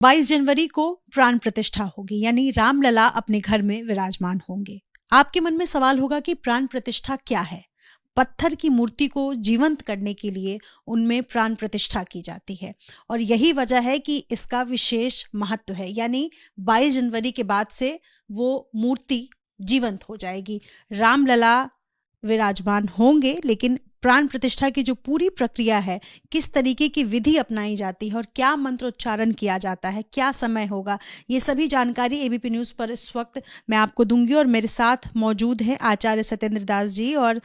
22 जनवरी को प्राण प्रतिष्ठा होगी, यानी रामलला अपने घर में विराजमान होंगे। आपके मन में सवाल होगा कि प्राण प्रतिष्ठा क्या है। पत्थर की मूर्ति को जीवंत करने के लिए उनमें प्राण प्रतिष्ठा की जाती है और यही वजह है कि इसका विशेष महत्व है, यानी 22 जनवरी के बाद से वो मूर्ति जीवंत हो जाएगी। रामलला विराजमान होंगे, लेकिन प्राण प्रतिष्ठा की जो पूरी प्रक्रिया है, किस तरीके की विधि अपनाई जाती है और क्या मंत्रोच्चारण किया जाता है, क्या समय होगा, ये सभी जानकारी एबीपी न्यूज़ पर इस वक्त मैं आपको दूंगी। और मेरे साथ मौजूद हैं आचार्य सत्येंद्र दास जी। और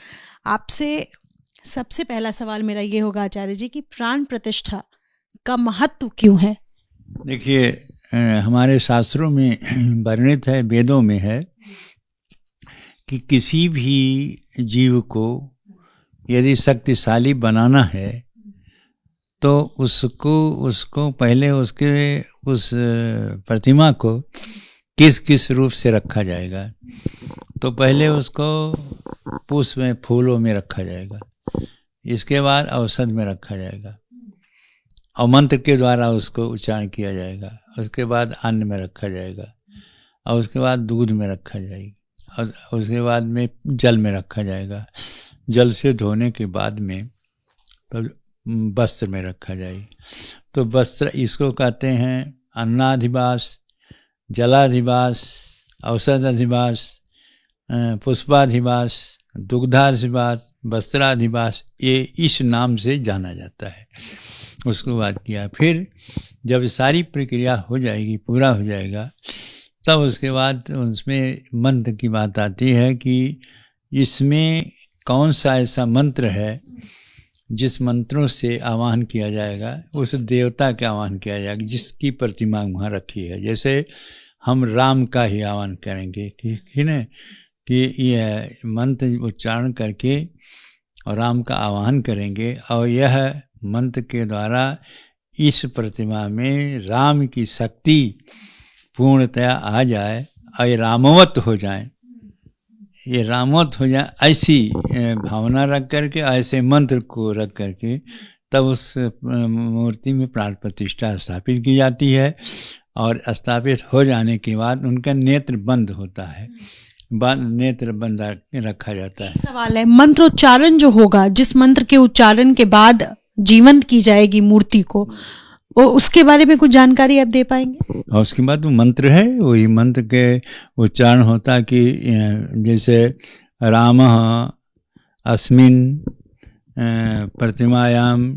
आपसे सबसे पहला सवाल मेरा ये होगा आचार्य जी कि प्राण प्रतिष्ठा का महत्व क्यों है? देखिए, हमारे शास्त्रों में वर्णित है, वेदों में है कि किसी भी जीव को यदि शक्तिशाली बनाना है तो उसको पहले उसके उस प्रतिमा को किस किस रूप से रखा जाएगा। तो पहले उसको पुष्प में, फूलों में रखा जाएगा, इसके बाद औषध में रखा जाएगा और मंत्र के द्वारा उसको उच्चारण किया जाएगा, उसके बाद अन्न में रखा जाएगा और उसके बाद दूध में रखा जाएगा और उसके बाद में जल में रखा जाएगा। जल से धोने के बाद में तो वस्त्र में रखा जाएगा। तो वस्त्र इसको कहते हैं अन्नाधिवास, जलाधिवास, औषधाधिवास, पुष्पाधिवास, दुग्धाधिवास, वस्त्राधिवास, ये इस नाम से जाना जाता है। उसको बाद किया, फिर जब सारी प्रक्रिया हो जाएगी, पूरा हो जाएगा, तब उसके बाद उसमें मंत्र की बात आती है कि इसमें कौन सा ऐसा मंत्र है जिस मंत्रों से आवाहन किया जाएगा, उस देवता का आवाहन किया जाएगा जिसकी प्रतिमा वहाँ रखी है। जैसे हम राम का ही आह्वान करेंगे, ठीक है ना, कि यह मंत्र उच्चारण करके और राम का आह्वान करेंगे और यह मंत्र के द्वारा इस प्रतिमा में राम की शक्ति पूर्णतया आ जाए और ये रामवत हो जाए, ये रामवत हो जाए, ऐसी भावना रख करके, ऐसे मंत्र को रख करके तब उस मूर्ति में प्राण प्रतिष्ठा स्थापित की जाती है। और स्थापित हो जाने के बाद उनका नेत्र बंद होता है, नेत्र बंद रखा जाता है। सवाल है, मंत्रोच्चारण जो होगा, जिस मंत्र के उच्चारण के बाद जीवंत की जाएगी मूर्ति को, उसके बारे में कुछ जानकारी आप दे पाएंगे? और उसके बाद वो मंत्र है, वही मंत्र के उच्चारण होता कि जैसे रामः अस्मिन् प्रतिमायाम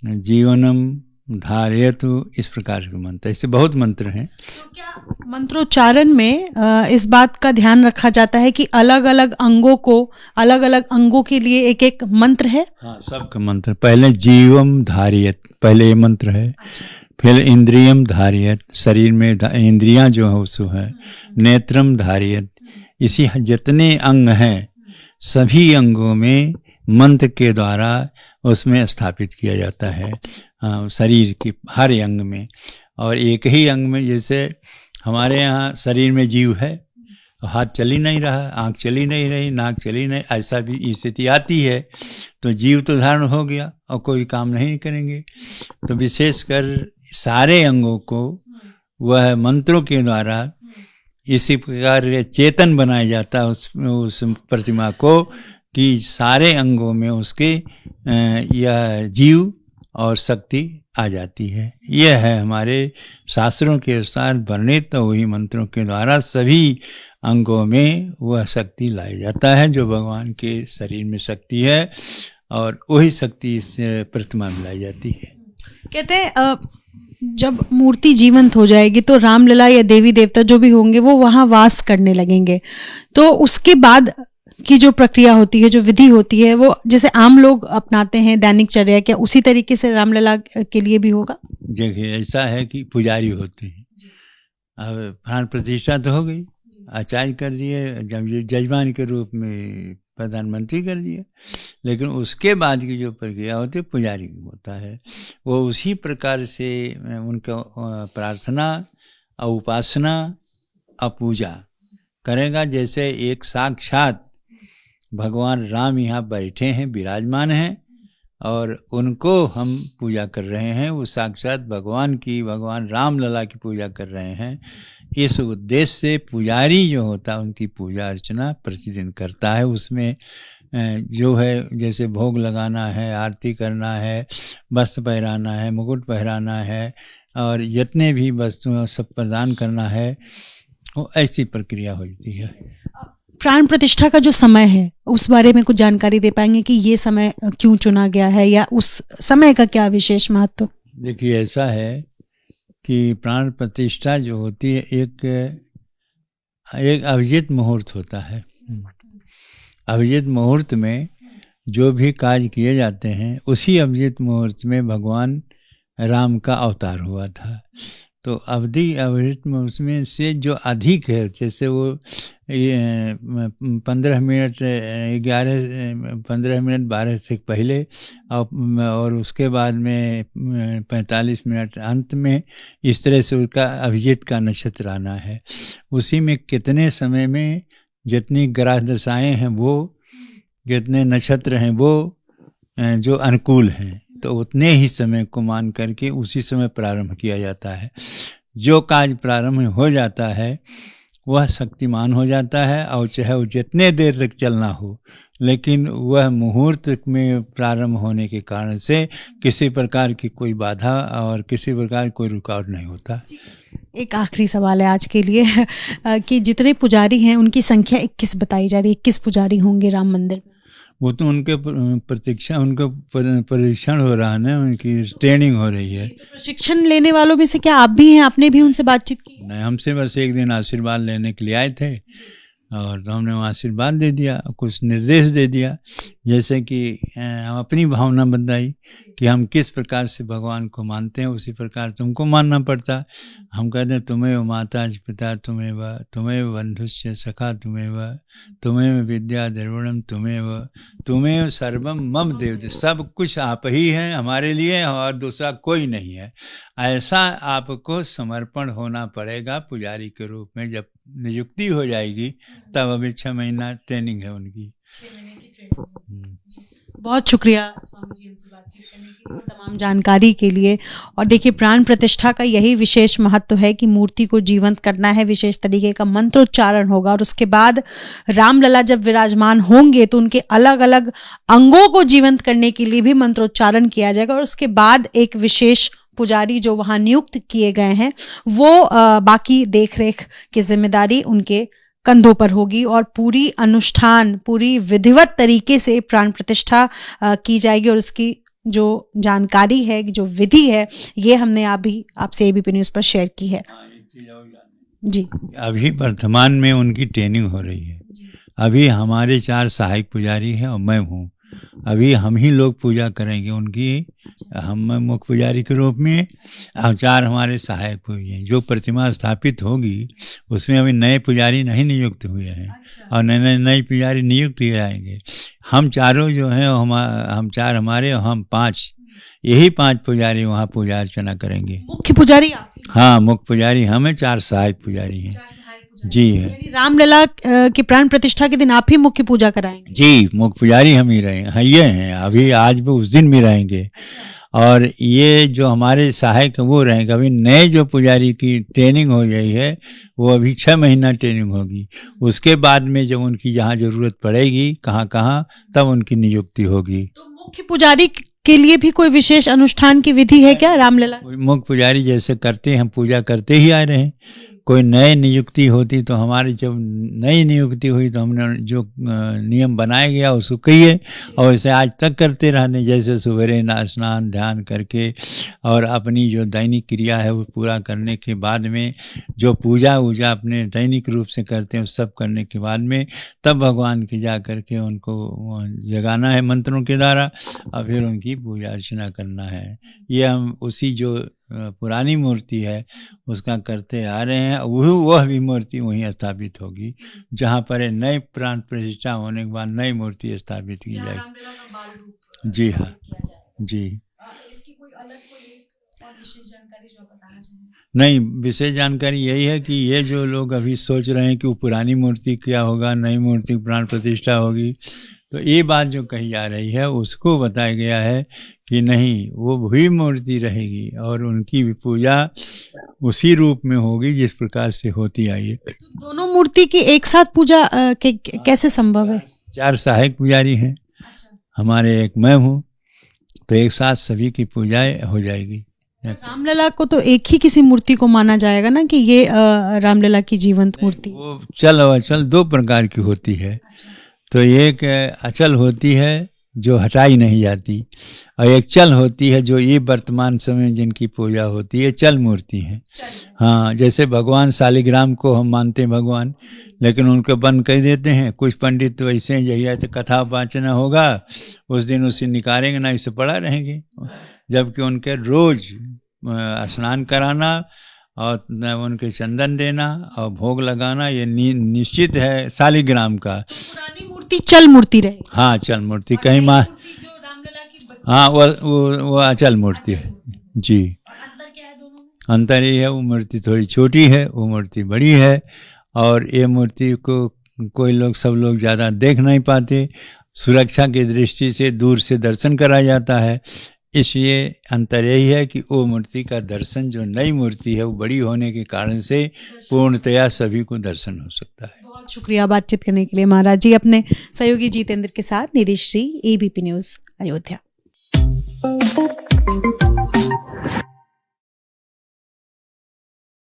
जीवनम धारयतु, इस प्रकार के मंत्र, ऐसे बहुत मंत्र हैं। तो क्या मंत्रोच्चारण में इस बात का ध्यान रखा जाता है कि अलग अलग अंगों को, अलग अलग अंगों के लिए एक एक मंत्र है? हाँ, सबका मंत्र। पहले जीवम धारयत, पहले ये मंत्र है। फिर इंद्रियम धारयत, शरीर में इंद्रियां जो है उसको है। नेत्रम धारयत, इसी जितने अंग हैं सभी अंगों में मंत्र के द्वारा उसमें स्थापित किया जाता है, शरीर की हर अंग में। और एक ही अंग में, जैसे हमारे यहाँ शरीर में जीव है, हाथ चल ही नहीं रहा, आँख चली नहीं रही, नाक चली नहीं, ऐसा भी स्थिति आती है, तो जीव तो धारण हो गया और कोई काम नहीं करेंगे। तो विशेषकर सारे अंगों को वह मंत्रों के द्वारा इसी प्रकार चेतन बनाया जाता है उस प्रतिमा को, कि सारे अंगों में उसके यह जीव और शक्ति आ जाती है। यह है हमारे शास्त्रों के अनुसार वर्णित, तो वही मंत्रों के द्वारा सभी अंगों में वह शक्ति लाई जाता है जो भगवान के शरीर में शक्ति है, और वही शक्ति इस प्रतिमा में लाई जाती है। कहते हैं जब मूर्ति जीवंत हो जाएगी तो रामलला या देवी देवता जो भी होंगे वो वहाँ वास करने लगेंगे, तो उसके बाद की जो प्रक्रिया होती है, जो विधि होती है, वो जैसे आम लोग अपनाते हैं दैनिक चर्या, क्या उसी तरीके से रामलला के लिए भी होगा? देखिए, ऐसा है कि पुजारी होते हैं, अब प्राण प्रतिष्ठा तो हो गई, आचार्य कर दिए, जब जजमान के रूप में प्रधानमंत्री कर दिए, लेकिन उसके बाद की जो प्रक्रिया होती है पुजारी होता है। वो उसी प्रकार से उनका प्रार्थना और उपासना और पूजा करेगा जैसे एक साक्षात भगवान राम यहाँ बैठे हैं, विराजमान हैं, और उनको हम पूजा कर रहे हैं। वो साक्षात भगवान रामलला की पूजा कर रहे हैं। इस उद्देश्य से पुजारी जो होता है उनकी पूजा अर्चना प्रतिदिन करता है। उसमें जो है जैसे भोग लगाना है, आरती करना है, वस्त्र पहराना है, मुकुट पहराना है और जितने भी वस्तुएं सब प्रदान करना है, वो ऐसी प्रक्रिया होती है। प्राण प्रतिष्ठा का जो समय है उस बारे में कुछ जानकारी दे पाएंगे कि ये समय क्यों चुना गया है या उस समय का क्या विशेष महत्व? देखिए, ऐसा है कि प्राण प्रतिष्ठा जो होती है एक अभिजित मुहूर्त होता है। अभिजित मुहूर्त में जो भी कार्य किए जाते हैं उसी अभिजित मुहूर्त में भगवान राम का अवतार हुआ था। तो अभिजित मुहूर्त में से जो अधिक है, जैसे वो 15 मिनट 12 से पहले और उसके बाद में 45 मिनट अंत में, इस तरह से उसका अभिजित का नक्षत्र आना है। उसी में कितने समय में जितनी ग्रह दशाएँ हैं, वो जितने नक्षत्र हैं वो जो अनुकूल हैं, तो उतने ही समय को मान करके उसी समय प्रारंभ किया जाता है। जो कार्य प्रारंभ हो जाता है वह शक्तिमान हो जाता है, और चाहे वो जितने देर तक चलना हो, लेकिन वह मुहूर्त में प्रारंभ होने के कारण से किसी प्रकार की कोई बाधा और किसी प्रकार कोई रुकावट नहीं होता। एक आखिरी सवाल है आज के लिए कि जितने पुजारी हैं उनकी संख्या 21 बताई जा रही है। 21 पुजारी होंगे राम मंदिर में? वो तो उनके परीक्षण हो रहा है ना, उनकी ट्रेनिंग हो रही है। तो प्रशिक्षण लेने वालों में से क्या आप भी हैं? आपने भी उनसे बातचीत की? नहीं, हमसे बस एक दिन आशीर्वाद लेने के लिए आए थे और तो हमने वहाँ आशीर्वाद दे दिया, कुछ निर्देश दे दिया, जैसे कि हम अपनी भावना बताई कि हम किस प्रकार से भगवान को मानते हैं, उसी प्रकार तुमको मानना पड़ता। हम कहते हैं तुम्हें माता पिता तुम्हें बंधुश्च सखा तुम्हें विद्या द्रविणम तुम्हें सर्वम मम देव। सब कुछ आप ही हैं हमारे लिए और दूसरा कोई नहीं है। ऐसा आपको समर्पण होना पड़ेगा पुजारी के रूप में। जब नियुक्ति हो जाएगी तब अभी 6 महीना ट्रेनिंग है उनकी। 6 महीने की ट्रेनिंग। बहुत शुक्रिया स्वामी जी हमसे बातचीत करने के लिए और तमाम जानकारी के लिए। और देखिए, प्राण प्रतिष्ठा का यही विशेष महत्व है कि मूर्ति को जीवंत करना है, विशेष तरीके का मंत्रोच्चारण होगा और उसके बाद रामलला जब विराजमान होंगे तो उनके अलग अलग अंगों को जीवंत करने के लिए भी मंत्रोच्चारण किया जाएगा और उसके बाद एक विशेष पुजारी जो वहाँ नियुक्त किए गए हैं वो बाकी देखरेख की जिम्मेदारी उनके कंधों पर होगी और पूरी अनुष्ठान पूरी विधिवत तरीके से प्राण प्रतिष्ठा की जाएगी। और उसकी जो जानकारी है, जो विधि है, ये हमने आपसे एबीपी न्यूज़ पर शेयर की है। जी, अभी वर्तमान में उनकी ट्रेनिंग हो रही है। अभी हमारे 4 सहायक पुजारी हैं और मैं हूँ। अभी हम ही लोग पूजा करेंगे उनकी, हम मुख्य पुजारी के रूप में, और 4 हमारे सहायक पुजारी हैं। जो प्रतिमा स्थापित होगी उसमें अभी नए पुजारी नहीं नियुक्त हुए हैं और नए पुजारी नियुक्त किए जाएंगे। हम चारों जो हैं, हम 4 हमारे और हम 5, यही 5 पुजारी वहाँ पूजा अर्चना करेंगे। मुख्य पुजारी आप? हाँ, मुख्य पुजारी हमें, 4 सहायक पुजारी हैं। जी है। यानी रामलला की प्राण प्रतिष्ठा के दिन आप ही मुख्य पूजा कराएंगे? जी, मुख्य पुजारी हम ही रहे ये हैं। अभी आज भी उस दिन भी रहेंगे और ये जो हमारे सहायक वो रहेंगे। अभी नए जो पुजारी की ट्रेनिंग हो गई है वो अभी 6 महीना ट्रेनिंग होगी। उसके बाद में जब उनकी जहाँ जरूरत पड़ेगी कहाँ तब उनकी नियुक्ति होगी। तो मुख्य पुजारी के लिए भी कोई विशेष अनुष्ठान की विधि है क्या रामलला? मुख्य पुजारी जैसे करते हैं, हम पूजा करते ही आ रहे हैं। कोई नए नियुक्ति होती तो हमारी जब नई नियुक्ति हुई तो हमने जो नियम बनाया गया उसको कहिए और वैसे आज तक करते रहने। जैसे सवेरे स्नान ध्यान करके और अपनी जो दैनिक क्रिया है वो पूरा करने के बाद में जो पूजा वूजा अपने दैनिक रूप से करते हैं उस सब करने के बाद में तब भगवान की जा करके उनको जगाना है मंत्रों के द्वारा और फिर उनकी पूजा अर्चना करना है। ये हम उसी जो पुरानी मूर्ति है उसका करते आ रहे हैं। वह भी मूर्ति वहीं स्थापित होगी जहाँ पर नए प्राण प्रतिष्ठा होने के बाद नई मूर्ति स्थापित की जाएगी। जी हाँ, जी। इसकी कोई अलग कोई और विशेष जानकारी जो आप बताना चाहेंगे? नहीं, विशेष जानकारी यही है कि ये जो लोग अभी सोच रहे हैं कि वो पुरानी मूर्ति क्या होगा, नई मूर्ति प्राण प्रतिष्ठा होगी, तो ये बात जो कही जा रही है उसको बताया गया है कि नहीं, वो वही मूर्ति रहेगी और उनकी भी पूजा उसी रूप में होगी जिस प्रकार से होती आई है। दोनों मूर्ति की एक साथ पूजा कैसे संभव है? 4 सहायक पुजारी हैं, हमारे एक मैं हूँ, तो एक साथ सभी की पूजाएं हो जाएगी। रामलला को तो एक ही किसी मूर्ति को माना जाएगा ना कि ये रामलला की जीवंत मूर्ति? वो चल और अचल 2 प्रकार की होती है। तो एक अचल होती है जो हटाई नहीं जाती, और एक चल होती है जो ये वर्तमान समय जिनकी पूजा होती है चल मूर्ति है। हाँ, जैसे भगवान शालिग्राम को हम मानते हैं भगवान, लेकिन उनको बंद कर देते हैं। कुछ पंडित तो ऐसे ही, यही है तो कथा वाचना होगा उस दिन उसे निकालेंगे ना, इसे पड़ा रहेंगे, जबकि उनके रोज स्नान कराना और उनके चंदन देना और भोग लगाना ये निश्चित है शालिग्राम का। पुरानी मूर्ति चल मूर्ति रहे। हाँ, चल मूर्ति कहीं माँ, हाँ वो अचल मूर्ति है जी। अंतर क्या है दोनों में? अंतर ये है, वो मूर्ति थोड़ी छोटी है, वो मूर्ति बड़ी है, और ये मूर्ति को कोई लोग, सब लोग ज़्यादा देख नहीं पाते, सुरक्षा की दृष्टि से दूर से दर्शन करा जाता है। इसलिए अंतर यही है कि वो मूर्ति का दर्शन, जो नई मूर्ति है वो बड़ी होने के कारण से पूर्णतया सभी को दर्शन हो सकता है। बहुत शुक्रिया बातचीत करने के लिए महाराज जी। अपने सहयोगी जितेंद्र के साथ निधि श्री, ABP न्यूज़, अयोध्या।